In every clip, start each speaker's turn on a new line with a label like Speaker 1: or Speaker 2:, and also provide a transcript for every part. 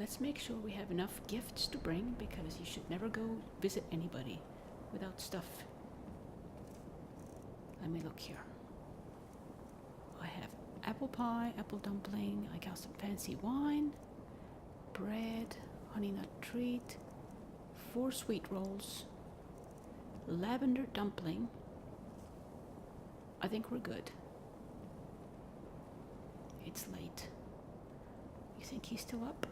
Speaker 1: Let's make sure we have enough gifts to bring, because you should never go visit anybody without stuff. Let me look here. I have apple pie, apple dumpling, I got some fancy wine, bread, honey nut treat, 4 sweet rolls, lavender dumpling. I think we're good. It's late. You think he's still up?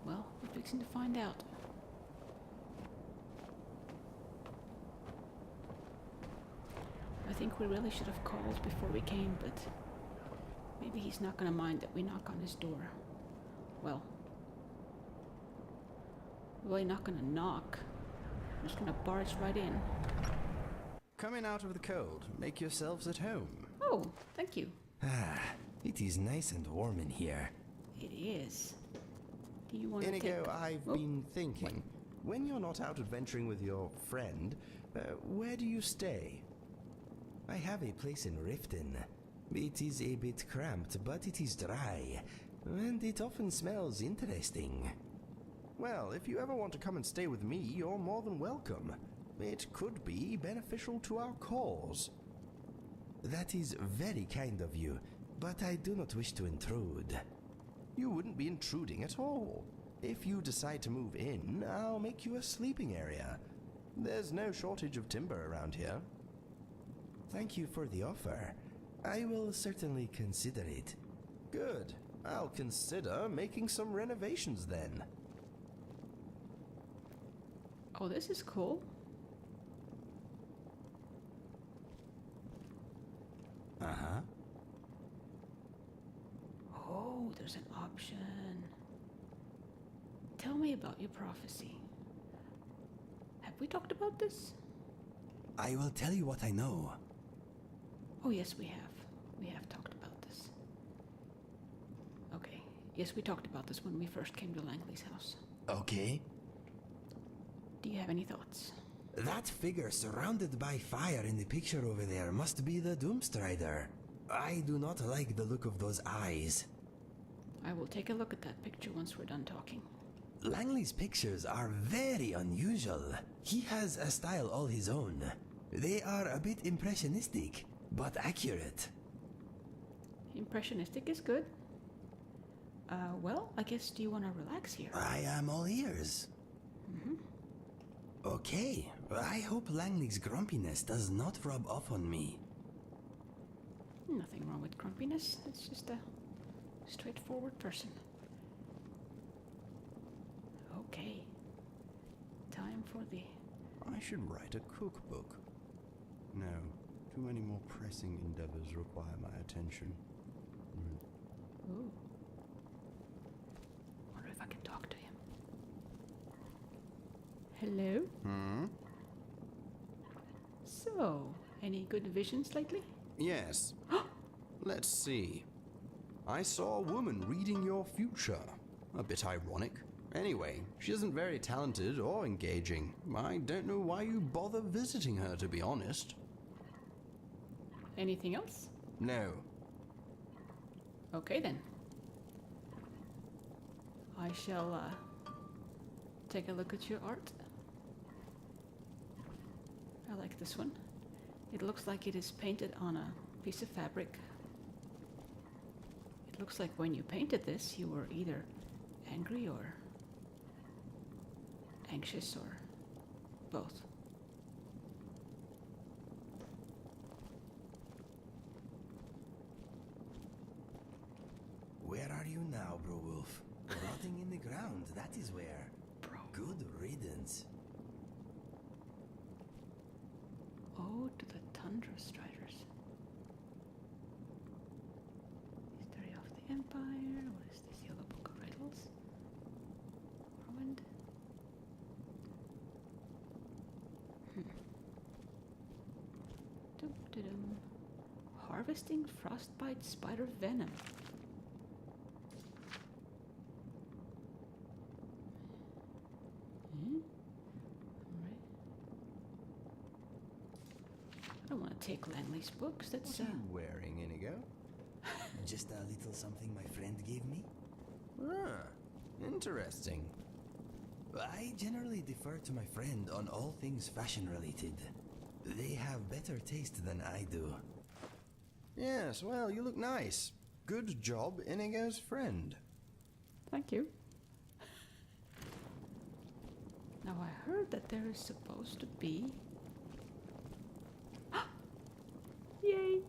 Speaker 1: Well, we're fixing to find out. I think we really should have called before we came, but maybe he's not going to mind that we knock on his door. Well, we're really not going to knock. We're just going to barge right in.
Speaker 2: Come in out of the cold. Make yourselves at home.
Speaker 1: Oh, thank you.
Speaker 3: It is nice and warm in here.
Speaker 1: It is. Do you want to take...
Speaker 2: Inigo, I've been thinking. When you're not out adventuring with your friend, where do you stay?
Speaker 3: I have a place in Riften. It is a bit cramped, but it is dry, and it often smells interesting.
Speaker 2: Well, if you ever want to come and stay with me, you're more than welcome. It could be beneficial to our cause.
Speaker 3: That is very kind of you, but I do not wish to intrude.
Speaker 2: You wouldn't be intruding at all. If you decide to move in, I'll make you a sleeping area. There's no shortage of timber around here.
Speaker 3: Thank you for the offer. I will certainly consider it.
Speaker 2: Good. I'll consider making some renovations then.
Speaker 1: Oh, this is cool.
Speaker 3: Uh-huh.
Speaker 1: Oh, there's an option. Tell me about your prophecy. Have we talked about this?
Speaker 3: I will tell you what I know.
Speaker 1: Oh, yes, we have. We have talked about this. Okay. Yes, we talked about this when we first came to Langley's house.
Speaker 3: Okay.
Speaker 1: Do you have any thoughts?
Speaker 3: That figure surrounded by fire in the picture over there must be the Doomstrider. I do not like the look of those eyes.
Speaker 1: I will take a look at that picture once we're done talking.
Speaker 3: Langley's pictures are very unusual. He has a style all his own. They are a bit impressionistic, but accurate.
Speaker 1: Impressionistic is good. Well, I guess, do you want to relax here?
Speaker 3: I am all ears. Okay, I hope Langley's grumpiness does not rub off on me.
Speaker 1: Nothing wrong with grumpiness. It's just a straightforward person. Okay. Time for the...
Speaker 2: I should write a cookbook. No, too many more pressing endeavors require my attention.
Speaker 1: Ooh. Wonder if I can talk to him. Hello? So, any good visions lately?
Speaker 2: Yes. Let's see. I saw a woman reading your future. A bit ironic. Anyway, she isn't very talented or engaging. I don't know why you bother visiting her, to be honest.
Speaker 1: Anything else?
Speaker 2: No.
Speaker 1: Okay then. I shall take a look at your art. I like this one. It looks like it is painted on a piece of fabric. It looks like when you painted this, you were either angry or anxious or both.
Speaker 3: Where are you now, Bro Wolf? Rotting in the ground, that is where.
Speaker 1: Bro.
Speaker 3: Good riddance.
Speaker 1: Oh, to the Tundra Striders. History of the Empire. What is this? Yellow Book of Riddles? Ruined. Dum-dum. Harvesting frostbite spider venom. I don't want to take Langley's books. That's
Speaker 2: What are you wearing, Inigo?
Speaker 3: Just a little something my friend gave me.
Speaker 2: Ah, interesting.
Speaker 3: I generally defer to my friend on all things fashion related. They have better taste than I do.
Speaker 2: Yes, well, you look nice. Good job, Inigo's friend.
Speaker 1: Thank you. Now I heard that there is supposed to be... Yay!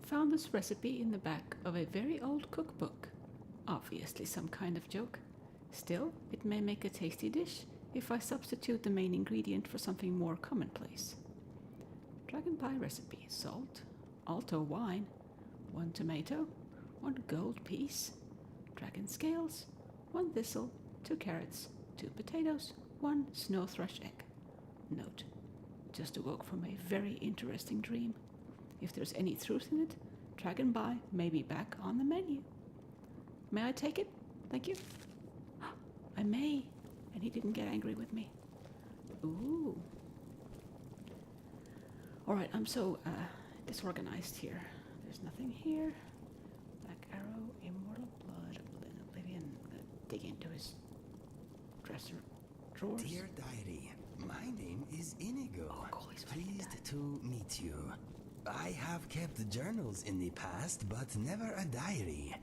Speaker 1: Found this recipe in the back of a very old cookbook. Obviously some kind of joke. Still, it may make a tasty dish if I substitute the main ingredient for something more commonplace. Dragon pie recipe: salt, alto wine, 1 tomato, 1 gold piece, dragon scales, 1 thistle, 2 carrots, 2 potatoes, 1 snow thrush egg. Note: just awoke from a very interesting dream. If there's any truth in it, dragon pie may be back on the menu. May I take it? Thank you. I may, and he didn't get angry with me. Ooh. Alright, I'm so disorganized here. There's nothing here. Black arrow, immortal blood, oblivion. I'm gonna dig into his dresser drawers.
Speaker 3: Dear diary, my name is Inigo.
Speaker 1: Oh, cool, he's writing
Speaker 3: Pleased
Speaker 1: that.
Speaker 3: to meet you. I have kept journals in the past, but never a diary.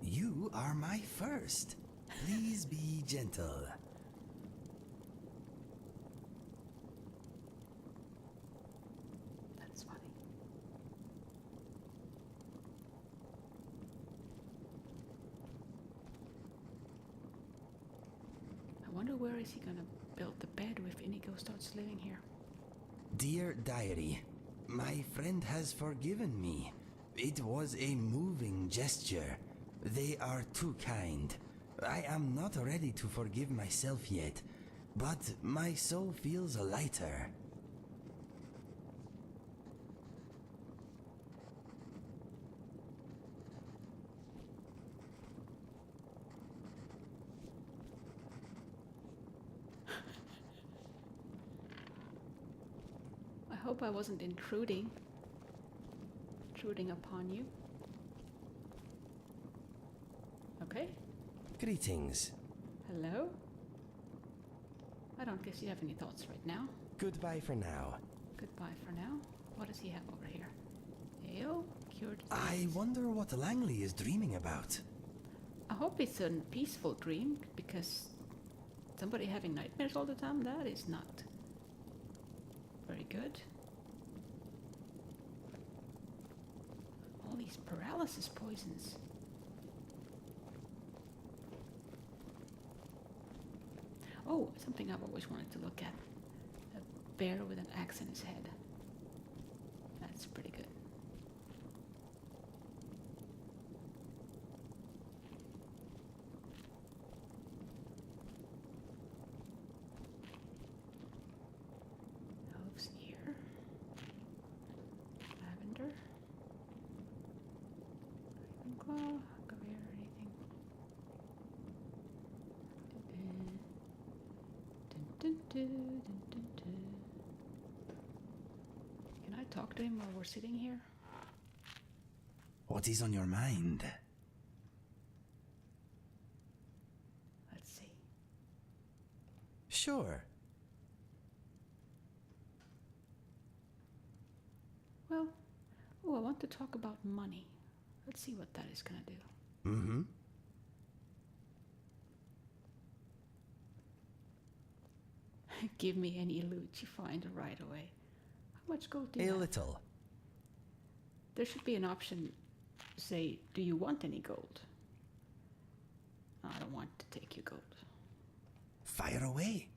Speaker 3: You are my first. Please be gentle.
Speaker 1: That's funny. I wonder where is he gonna build the bed if Inigo starts living here.
Speaker 3: Dear diary, my friend has forgiven me. It was a moving gesture. They are too kind. I am not ready to forgive myself yet, but my soul feels lighter.
Speaker 1: I hope I wasn't intruding upon you. Okay.
Speaker 3: Greetings.
Speaker 1: Hello? I don't guess you have any thoughts right now.
Speaker 3: Goodbye for now.
Speaker 1: Goodbye for now. What does he have over here? Ale? Cured
Speaker 3: I
Speaker 1: disease.
Speaker 3: wonder what Langley is dreaming about.
Speaker 1: I hope it's a peaceful dream, because somebody having nightmares all the time, that is not very good. All these paralysis poisons. Oh, something I've always wanted to look at. A bear with an axe in his head. That's pretty good. Elves ear. Lavender. Ravenclaw. Career or anything. Dun, dun, dun, dun, dun. Can I talk to him while we're sitting here?
Speaker 3: What is on your mind?
Speaker 1: Let's see.
Speaker 3: Sure.
Speaker 1: Well, I want to talk about money. Let's see what that is gonna do.
Speaker 3: Mm-hmm.
Speaker 1: Give me any loot you find right away. How much gold do you
Speaker 3: A
Speaker 1: have?
Speaker 3: little.
Speaker 1: There should be an option, say, do you want any gold? I don't want to take your gold.
Speaker 3: Fire away.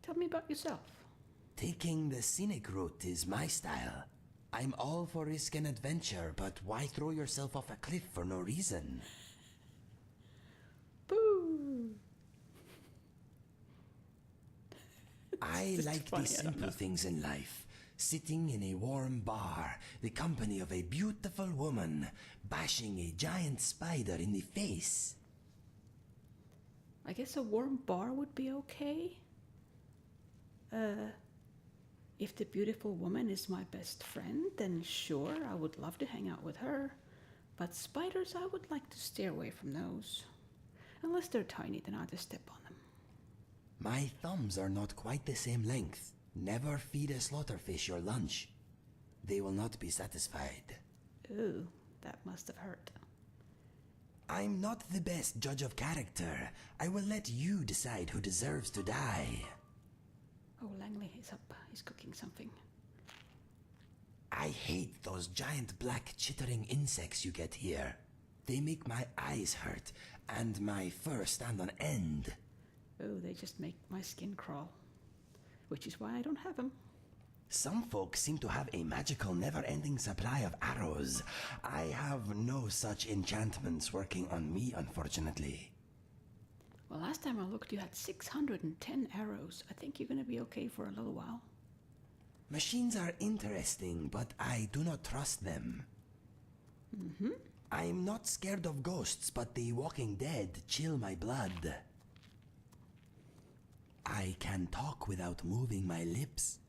Speaker 1: Tell me about yourself.
Speaker 3: Taking the scenic route is my style. I'm all for risk and adventure, but why throw yourself off a cliff for no reason?
Speaker 1: Boo!
Speaker 3: I
Speaker 1: just
Speaker 3: like
Speaker 1: funny,
Speaker 3: the
Speaker 1: I don't
Speaker 3: simple
Speaker 1: know.
Speaker 3: things in life. Sitting in a warm bar, the company of a beautiful woman, bashing a giant spider in the face.
Speaker 1: I guess a warm bar would be okay. If the beautiful woman is my best friend, then sure, I would love to hang out with her. But spiders, I would like to steer away from those. Unless they're tiny, then I'll just step on them.
Speaker 3: My thumbs are not quite the same length. Never feed a slaughterfish your lunch. They will not be satisfied.
Speaker 1: Ooh, that must have hurt.
Speaker 3: I'm not the best judge of character. I will let you decide who deserves to die.
Speaker 1: Oh, Langley is up. He's cooking something.
Speaker 3: I hate those giant black chittering insects you get here. They make my eyes hurt and my fur stand on end.
Speaker 1: Oh, they just make my skin crawl. Which is why I don't have them.
Speaker 3: Some folks seem to have a magical never-ending supply of arrows. I have no such enchantments working on me, unfortunately.
Speaker 1: Well, last time I looked, you had 610 arrows. I think you're going to be okay for a little while.
Speaker 3: Machines are interesting, but I do not trust them.
Speaker 1: Mm-hmm.
Speaker 3: I'm not scared of ghosts, but the Walking Dead chill my blood. I can talk without moving my lips.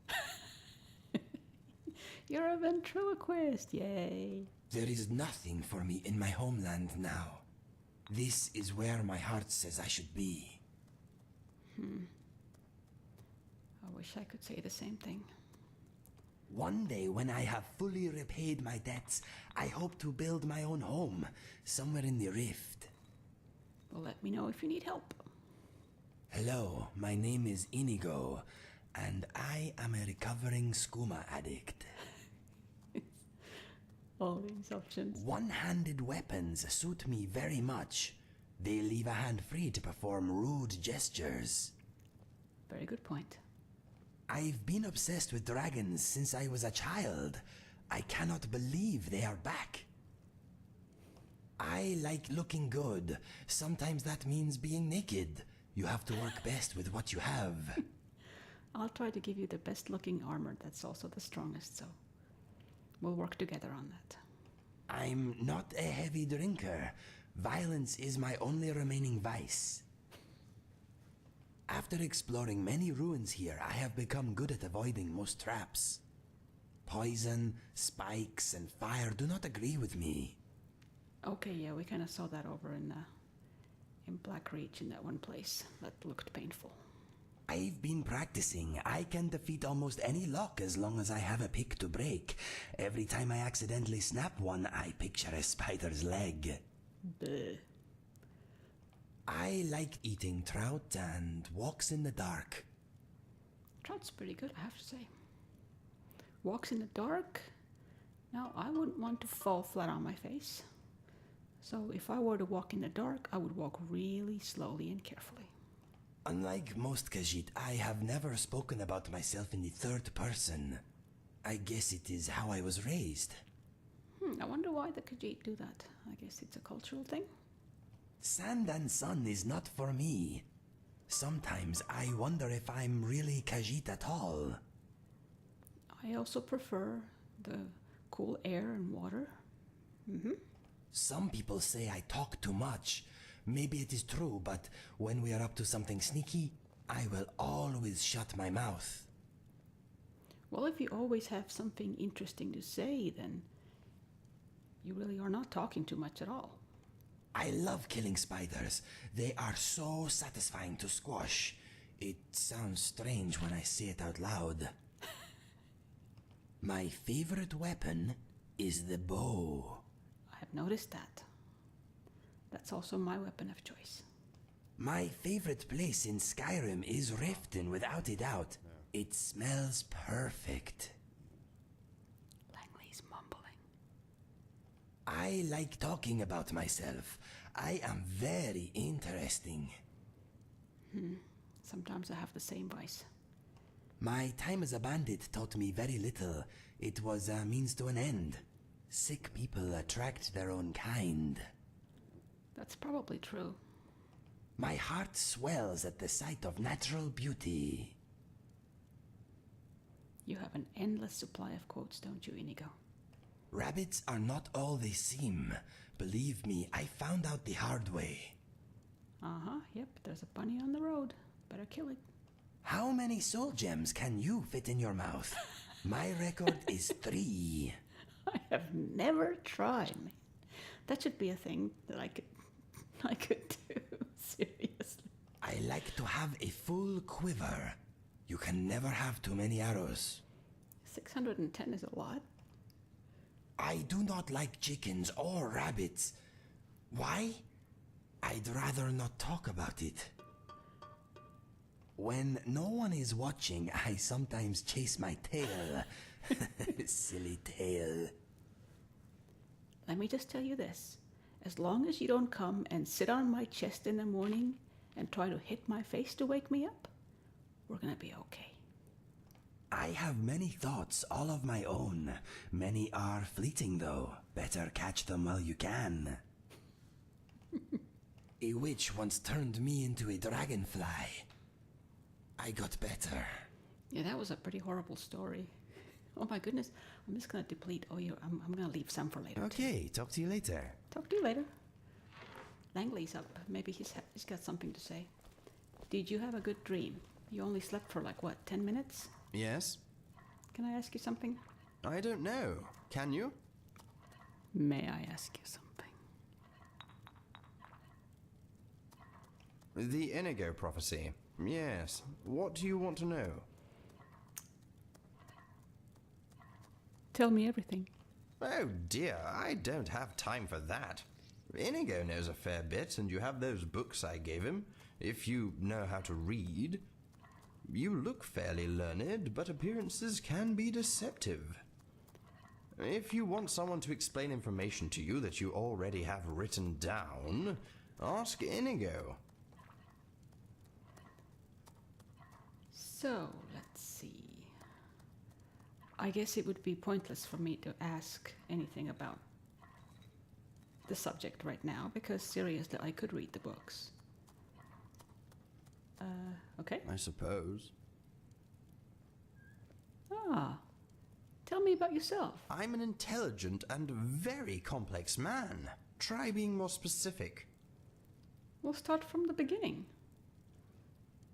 Speaker 1: You're a ventriloquist, yay.
Speaker 3: There is nothing for me in my homeland now. This is where my heart says I should be.
Speaker 1: I wish I could say the same thing.
Speaker 3: One day when I have fully repaid my debts, I hope to build my own home, somewhere in the rift.
Speaker 1: Well, let me know if you need help.
Speaker 3: Hello, my name is Inigo, and I am a recovering skooma addict.
Speaker 1: All these options.
Speaker 3: One-handed weapons suit me very much. They leave a hand free to perform rude gestures.
Speaker 1: Very good point.
Speaker 3: I've been obsessed with dragons since I was a child. I cannot believe they are back. I like looking good. Sometimes that means being naked. You have to work best with what you have.
Speaker 1: I'll try to give you the best looking armor that's also the strongest, so we'll work together on that.
Speaker 3: I'm not a heavy drinker. Violence is my only remaining vice. After exploring many ruins here, I have become good at avoiding most traps. Poison, spikes, and fire do not agree with me.
Speaker 1: Okay, yeah, we kind of saw that over in Black Reach in that one place. That looked painful.
Speaker 3: I've been practicing. I can defeat almost any lock as long as I have a pick to break. Every time I accidentally snap one, I picture a spider's leg.
Speaker 1: Bleh.
Speaker 3: I like eating trout and walks in the dark.
Speaker 1: Trout's pretty good, I have to say. Walks in the dark? Now, I wouldn't want to fall flat on my face. So if I were to walk in the dark, I would walk really slowly and carefully.
Speaker 3: Unlike most Khajiit, I have never spoken about myself in the third person. I guess it is how I was raised.
Speaker 1: I wonder why the Khajiit do that. I guess it's a cultural thing.
Speaker 3: Sand and sun is not for me. Sometimes I wonder if I'm really Khajiit at all.
Speaker 1: I also prefer the cool air and water.
Speaker 3: Some people say I talk too much. Maybe it is true, but when we are up to something sneaky, I will always shut my mouth.
Speaker 1: Well, if you always have something interesting to say, then you really are not talking too much at all.
Speaker 3: I love killing spiders. They are so satisfying to squash. It sounds strange when I say it out loud. My favorite weapon is the bow.
Speaker 1: I have noticed that. That's also my weapon of choice.
Speaker 3: My favorite place in Skyrim is Riften, without a doubt. It smells perfect.
Speaker 1: Langley's mumbling.
Speaker 3: I like talking about myself. I am very interesting.
Speaker 1: Sometimes I have the same vice.
Speaker 3: My time as a bandit taught me very little. It was a means to an end. Sick people attract their own kind.
Speaker 1: That's probably true.
Speaker 3: My heart swells at the sight of natural beauty.
Speaker 1: You have an endless supply of quotes, don't you, Inigo?
Speaker 3: Rabbits are not all they seem. Believe me, I found out the hard way.
Speaker 1: Yep, there's a bunny on the road. Better kill it.
Speaker 3: How many soul gems can you fit in your mouth? My record is 3.
Speaker 1: I have never tried, man. That should be a thing that I could do, seriously.
Speaker 3: I like to have a full quiver. You can never have too many arrows.
Speaker 1: 610 is a lot.
Speaker 3: I do not like chickens or rabbits. Why? I'd rather not talk about it. When no one is watching, I sometimes chase my tail. Silly tail.
Speaker 1: Let me just tell you this. As long as you don't come and sit on my chest in the morning and try to hit my face to wake me up, we're gonna be okay.
Speaker 3: I have many thoughts, all of my own. Many are fleeting, though. Better catch them while you can. A witch once turned me into a dragonfly. I got better.
Speaker 1: Yeah, that was a pretty horrible story. Oh my goodness. I'm just gonna deplete. I'm gonna leave some for later.
Speaker 3: Okay, talk to you later.
Speaker 1: Talk to you later. Langley's up. Maybe he's got something to say. Did you have a good dream? You only slept for 10 minutes?
Speaker 2: Yes?
Speaker 1: Can I ask you something?
Speaker 2: I don't know. Can you?
Speaker 1: May I ask you something?
Speaker 2: The Inigo Prophecy. Yes. What do you want to know?
Speaker 1: Tell me everything.
Speaker 2: Oh dear, I don't have time for that. Inigo knows a fair bit, and you have those books I gave him, if you know how to read. You look fairly learned, but appearances can be deceptive. If you want someone to explain information to you that you already have written down, ask Inigo.
Speaker 1: So, let's see. I guess it would be pointless for me to ask anything about the subject right now, because seriously, I could read the books. Okay.
Speaker 2: I suppose.
Speaker 1: Tell me about yourself.
Speaker 2: I'm an intelligent and very complex man. Try being more specific.
Speaker 1: We'll start from the beginning.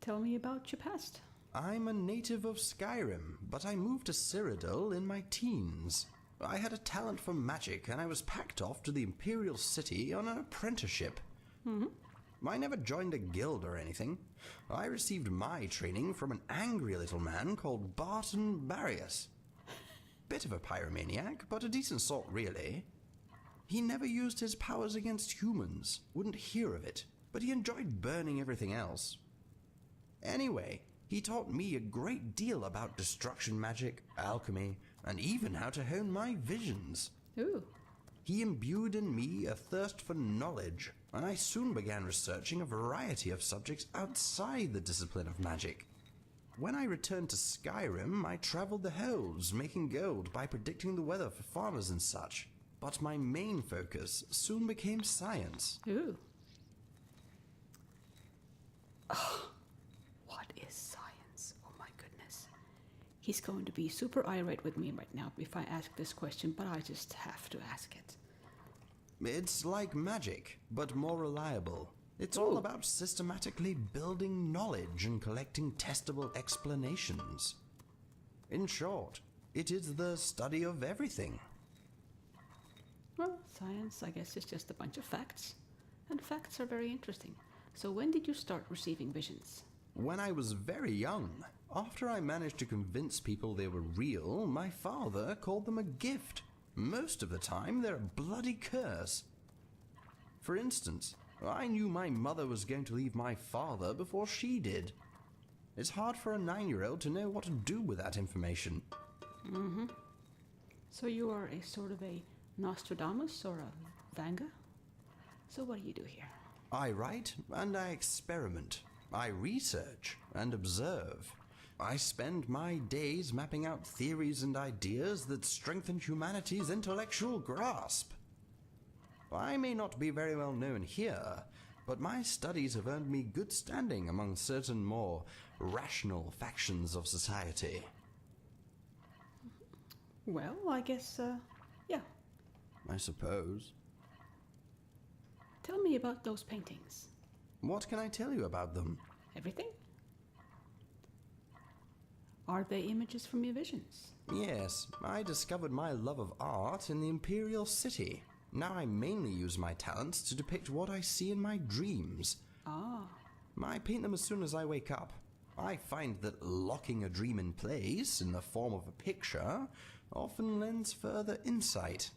Speaker 1: Tell me about your past.
Speaker 2: I'm a native of Skyrim, but I moved to Cyrodiil in my teens. I had a talent for magic, and I was packed off to the Imperial City on an apprenticeship. I never joined a guild or anything. I received my training from an angry little man called Barton Barrius. Bit of a pyromaniac, but a decent sort, really. He never used his powers against humans, wouldn't hear of it, but he enjoyed burning everything else. Anyway, he taught me a great deal about destruction magic, alchemy, and even how to hone my visions.
Speaker 1: Ooh.
Speaker 2: He imbued in me a thirst for knowledge, and I soon began researching a variety of subjects outside the discipline of magic. When I returned to Skyrim, I traveled the hells, making gold by predicting the weather for farmers and such. But my main focus soon became science.
Speaker 1: Ooh. What is science? Oh my goodness. He's going to be super irate with me right now if I ask this question, but I just have to ask it.
Speaker 2: It's like magic, but more reliable. It's all about systematically building knowledge and collecting testable explanations. In short, it is the study of everything.
Speaker 1: Well, science, I guess, is just a bunch of facts. And facts are very interesting. So when did you start receiving visions?
Speaker 2: When I was very young, after I managed to convince people they were real, my father called them a gift. Most of the time, they're a bloody curse. For instance, I knew my mother was going to leave my father before she did. It's hard for a 9-year-old to know what to do with that information.
Speaker 1: So you are a sort of a Nostradamus or a Vanga? So what do you do here?
Speaker 2: I write and I experiment. I research and observe. I spend my days mapping out theories and ideas that strengthen humanity's intellectual grasp. I may not be very well known here, but my studies have earned me good standing among certain more rational factions of society.
Speaker 1: Well, I guess, yeah.
Speaker 2: I suppose.
Speaker 1: Tell me about those paintings.
Speaker 2: What can I tell you about them?
Speaker 1: Everything? Are they images from your visions?
Speaker 2: Yes, I discovered my love of art in the Imperial City. Now I mainly use my talents to depict what I see in my dreams.
Speaker 1: Ah,
Speaker 2: I paint them as soon as I wake up. I find that locking a dream in place in the form of a picture often lends further insight.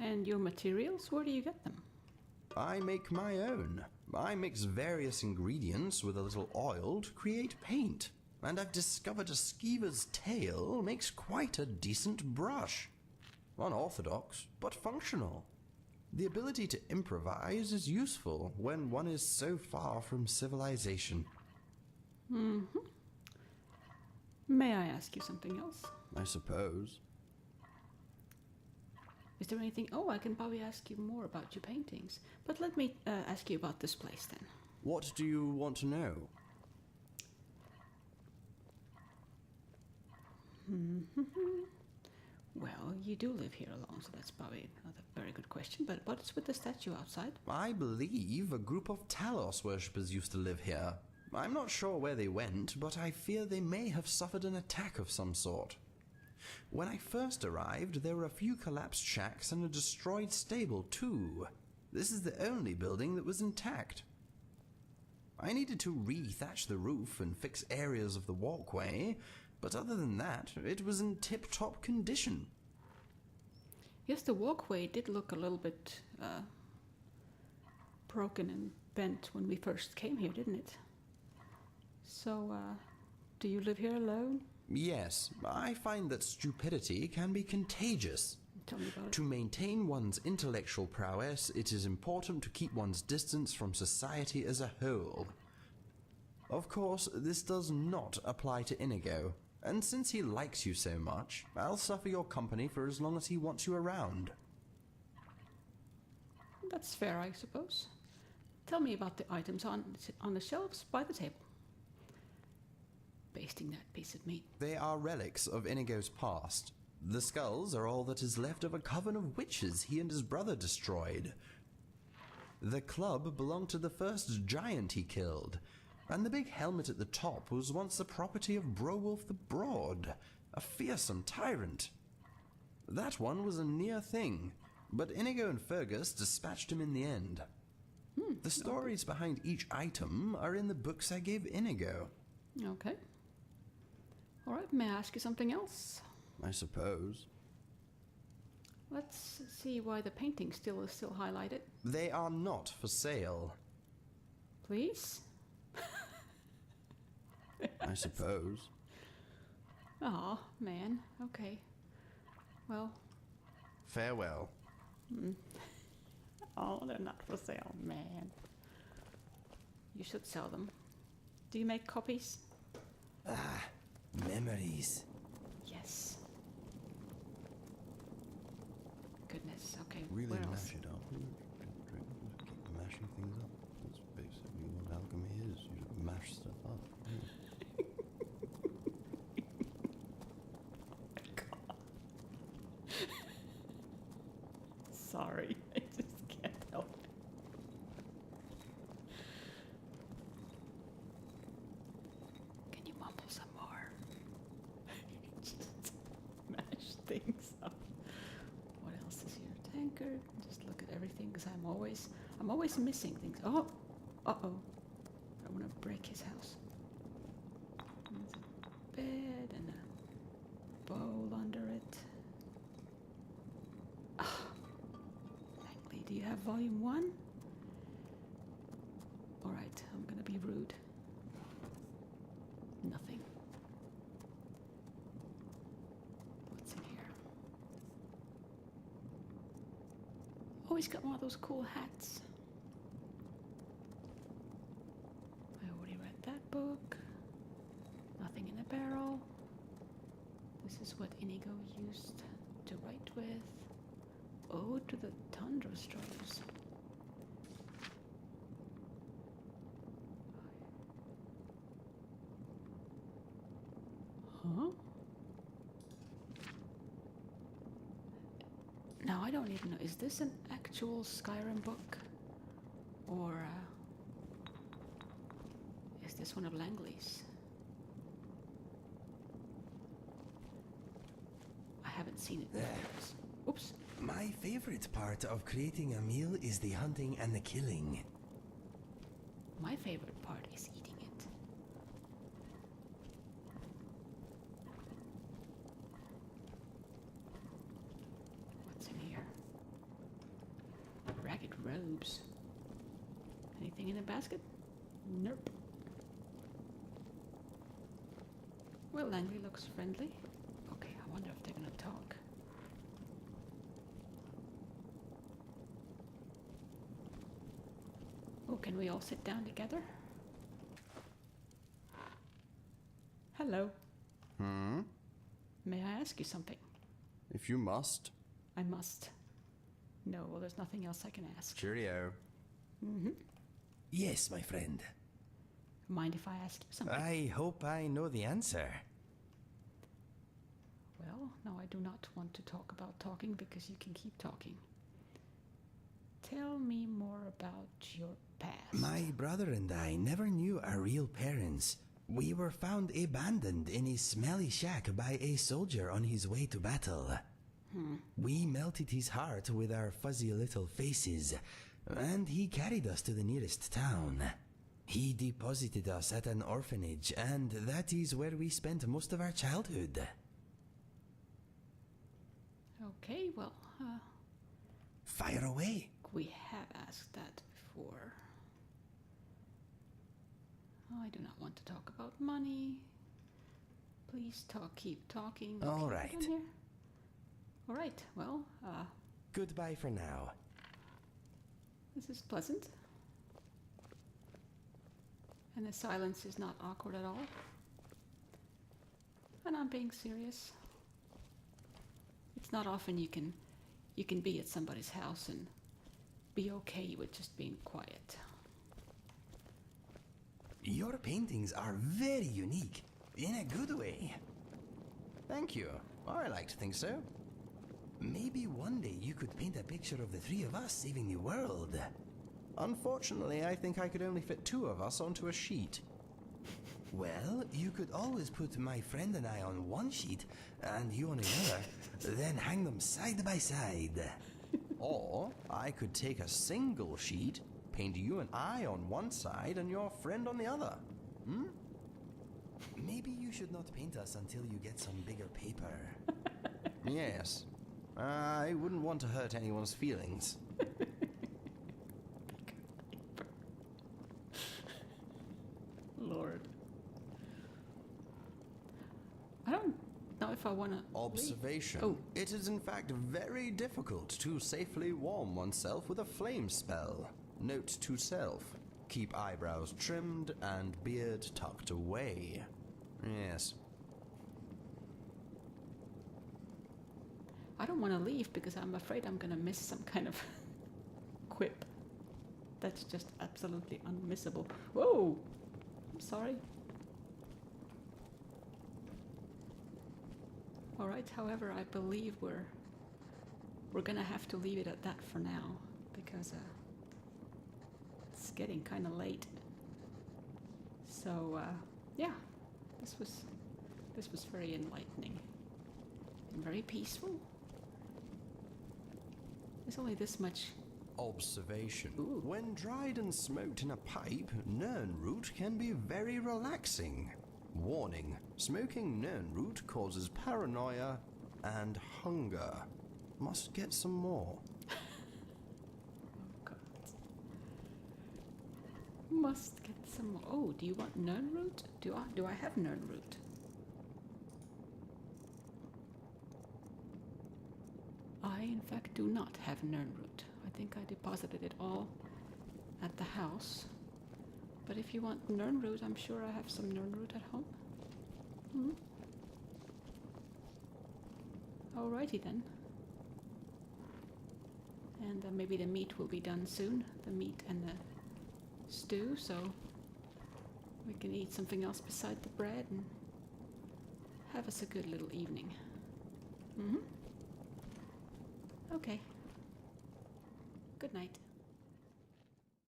Speaker 1: and your materials, where do you get them?
Speaker 2: I make my own. I mix various ingredients with a little oil to create paint, and I've discovered a skeever's tail makes quite a decent brush. Unorthodox, but functional. The ability to improvise is useful when one is so far from civilization.
Speaker 1: May I ask you something else?
Speaker 2: I suppose.
Speaker 1: Is there anything? Oh, I can probably ask you more about your paintings. But let me ask you about this place then.
Speaker 2: What do you want to know?
Speaker 1: Well, you do live here alone, so that's probably not a very good question. But what is with the statue outside?
Speaker 2: I believe a group of Talos worshippers used to live here. I'm not sure where they went, but I fear they may have suffered an attack of some sort. When I first arrived, there were a few collapsed shacks and a destroyed stable, too. This is the only building that was intact. I needed to re-thatch the roof and fix areas of the walkway, but other than that, it was in tip-top condition.
Speaker 1: Yes, the walkway did look a little bit broken and bent when we first came here, didn't it? So, do you live here alone?
Speaker 2: Yes, I find that stupidity can be contagious.
Speaker 1: Tell me about it.
Speaker 2: To maintain one's intellectual prowess, it is important to keep one's distance from society as a whole. Of course, this does not apply to Inigo, and since he likes you so much, I'll suffer your company for as long as he wants you around.
Speaker 1: That's fair, I suppose. Tell me about the items on the shelves by the table. Basting that piece of meat.
Speaker 2: They are relics of Inigo's past. The skulls are all that is left of a coven of witches he and his brother destroyed. The club belonged to the first giant he killed, and the big helmet at the top was once the property of Browolf the Broad, a fearsome tyrant. That one was a near thing, but Inigo and Fergus dispatched him in the end. The stories behind each item are in the books I gave Inigo.
Speaker 1: Okay. All right, may I ask you something else?
Speaker 2: I suppose.
Speaker 1: Let's see why the painting is still highlighted.
Speaker 2: They are not for sale.
Speaker 1: Please?
Speaker 2: I suppose.
Speaker 1: Oh, man. Okay. Well.
Speaker 2: Farewell.
Speaker 1: Oh, they're not for sale, man. You should sell them. Do you make copies?
Speaker 3: Memories.
Speaker 1: Yes. Goodness. Okay.
Speaker 2: Really
Speaker 1: where else?
Speaker 2: mash it up. Keep mashing things up. That's basically what alchemy is. You just mash stuff up.
Speaker 1: Sorry, I just can't help it. Can you mumble some more? Just mash things up. What else is here? Tankard. Just look at everything because I'm always missing things. Oh, uh-oh. I want to break his house. There's a bed and a bowl under it. Langley, do you have volume 1? Alright, I'm gonna be rude. Nothing. What's in here? Oh, he's got one of those cool hats. I already read that book. Nothing in the barrel. This is what Inigo used to write with. Ode to the Tundra Stars. Huh? Now, I don't even know. Is this an actual Skyrim book? Or is this one of Langley's? haven't seen it before. Oops.
Speaker 3: My favorite part of creating a meal is the hunting and the killing.
Speaker 1: My favorite part is eating it. What's in here? Ragged robes. Anything in the basket? Nope. Well, Langley looks friendly. Okay, I wonder if they're gonna talk. Oh, can we all sit down together? Hello. May I ask you something?
Speaker 2: If you must.
Speaker 1: I must. No, well, there's nothing else I can ask.
Speaker 2: Cheerio.
Speaker 3: Yes, my friend.
Speaker 1: Mind if I ask you something?
Speaker 3: I hope I know the answer.
Speaker 1: Well, no, I do not want to talk about talking because you can keep talking. Tell me more about your past.
Speaker 3: My brother and I never knew our real parents. We were found abandoned in a smelly shack by a soldier on his way to battle. We melted his heart with our fuzzy little faces, and he carried us to the nearest town. He deposited us at an orphanage, and that is where we spent most of our childhood.
Speaker 1: Okay, well,
Speaker 3: Fire away.
Speaker 1: we have asked that before. Oh, I do not want to talk about money. Please keep talking.
Speaker 3: All
Speaker 1: Okay,
Speaker 3: right.
Speaker 1: put on here. All right, well,
Speaker 3: Goodbye for now.
Speaker 1: this is pleasant. And the silence is not awkward at all. And I'm being serious. It's not often you can be at somebody's house and be okay with just being quiet.
Speaker 3: Your paintings are very unique, in a good way.
Speaker 2: Thank you. I like to think so.
Speaker 3: Maybe one day you could paint a picture of the three of us saving the world.
Speaker 2: Unfortunately, I think I could only fit two of us onto a sheet.
Speaker 3: Well, you could always put my friend and I on one sheet, and you on another, then hang them side by side.
Speaker 2: Or I could take a single sheet, paint you and I on one side and your friend on the other.
Speaker 3: Maybe you should not paint us until you get some bigger paper.
Speaker 2: Yes. I wouldn't want to hurt anyone's feelings.
Speaker 1: Lord. I don't know if I want to.
Speaker 2: Observation.
Speaker 1: Oh.
Speaker 2: It is in fact very difficult to safely warm oneself with a flame spell. Note to self. Keep eyebrows trimmed and beard tucked away. Yes.
Speaker 1: I don't want to leave because I'm afraid I'm going to miss some kind of quip. That's just absolutely unmissable. Whoa! I'm sorry. All right, however, I believe we're going to have to leave it at that for now because it's getting kind of late. So, yeah, this was very enlightening and very peaceful. There's only this much.
Speaker 2: Observation.
Speaker 1: Ooh.
Speaker 2: When dried and smoked in a pipe, nern root can be very relaxing. Warning, smoking nern root causes paranoia and hunger. Must get some more.
Speaker 1: Oh God. Must get some more. Oh, do you want nern root? Do I have nern root? I, in fact, do not have nern root. I think I deposited it all at the house. But if you want nern root, I'm sure I have some nern root at home. Alrighty then. And maybe the meat will be done soon. The meat and the stew, so we can eat something else beside the bread and have us a good little evening. Okay. Good night.